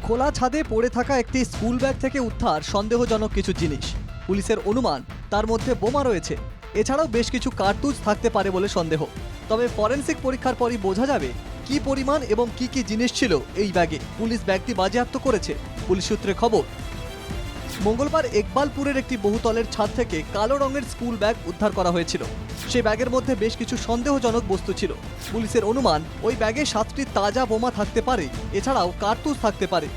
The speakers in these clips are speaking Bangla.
খোলা ছাদে পড়ে থাকা একটি স্কুল ব্যাগ থেকে উদ্ধার সন্দেহজনক কিছু জিনিস। পুলিশের অনুমান তার মধ্যে বোমা রয়েছে, এছাড়াও বেশ কিছু কার্তুজ থাকতে পারে বলে সন্দেহ। তবে ফরেনসিক পরীক্ষার পরই বোঝা যাবে কি পরিমাণ এবং কি কি জিনিস ছিল এই ব্যাগে। পুলিশ ব্যাগটি বাজেয়াপ্ত করেছে। পুলিশ সূত্রে খবর, মঙ্গলবার ইকবালপুরের একটি বহুতলের ছাদ থেকে কালো রঙের স্কুল ব্যাগ উদ্ধার করা হয়েছিল। সেই ব্যাগের মধ্যে বেশ কিছু সন্দেহজনক বস্তু ছিল। পুলিশের অনুমান ওই ব্যাগে 7টি তাজা বোমা থাকতে পারে, এছাড়াও কার্তুজ থাকতে পারে।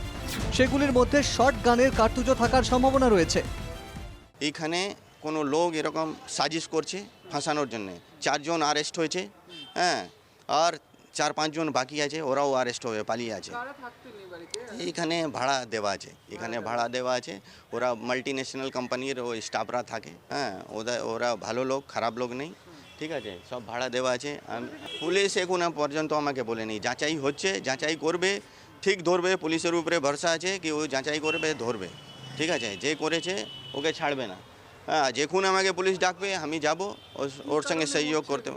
সেগুলির মধ্যে শর্ট গানের কার্তুজও থাকার সম্ভাবনা রয়েছে। এখানে কোনো লোক এরকম সাজিশ করছে ফাঁসানোর জন্য। 4 জন আরেস্ট হয়েছে, হ্যাঁ, আর 4-5 জন বাকি আছে, ওরাও আরেস্ট হয়ে পালিয়ে আছে। এইখানে ভাড়া দেওয়া আছে, ওরা মাল্টি ন্যাশনাল কোম্পানির ওই স্টাফরা থাকে, হ্যাঁ, ওরা ভালো লোক, খারাপ লোক নেই, ঠিক আছে, সব ভাড়া দেওয়া আছে। পুলিশ এখনো পর্যন্ত আমাকে বলেনি, যাচাই হচ্ছে, যাচাই করবে, ঠিক ধরবে। পুলিশের উপরে ভরসা আছে কি ও যাচাই করবে, ধরবে, ঠিক আছে, যে করেছে ওকে ছাড়বে না। হ্যাঁ, যখন আমাকে পুলিশ ডাকবে আমি যাব, ওর সঙ্গে সহযোগ করতে।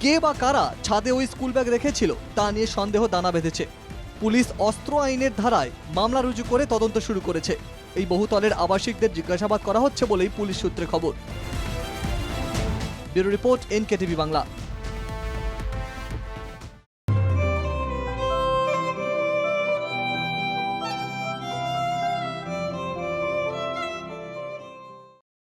কে বা কারা ছাদে ওই স্কুল ব্যাগ রেখেছিল তা নিয়ে সন্দেহ দানা বেঁধেছে। পুলিশ অস্ত্র আইনের ধারায় মামলা রুজু করে তদন্ত শুরু করেছে। এই বহুতলের আবাসিকদের জিজ্ঞাসাবাদ করা হচ্ছে বলেই পুলিশ সূত্রে খবর। Bureau report, NKTV Bangla.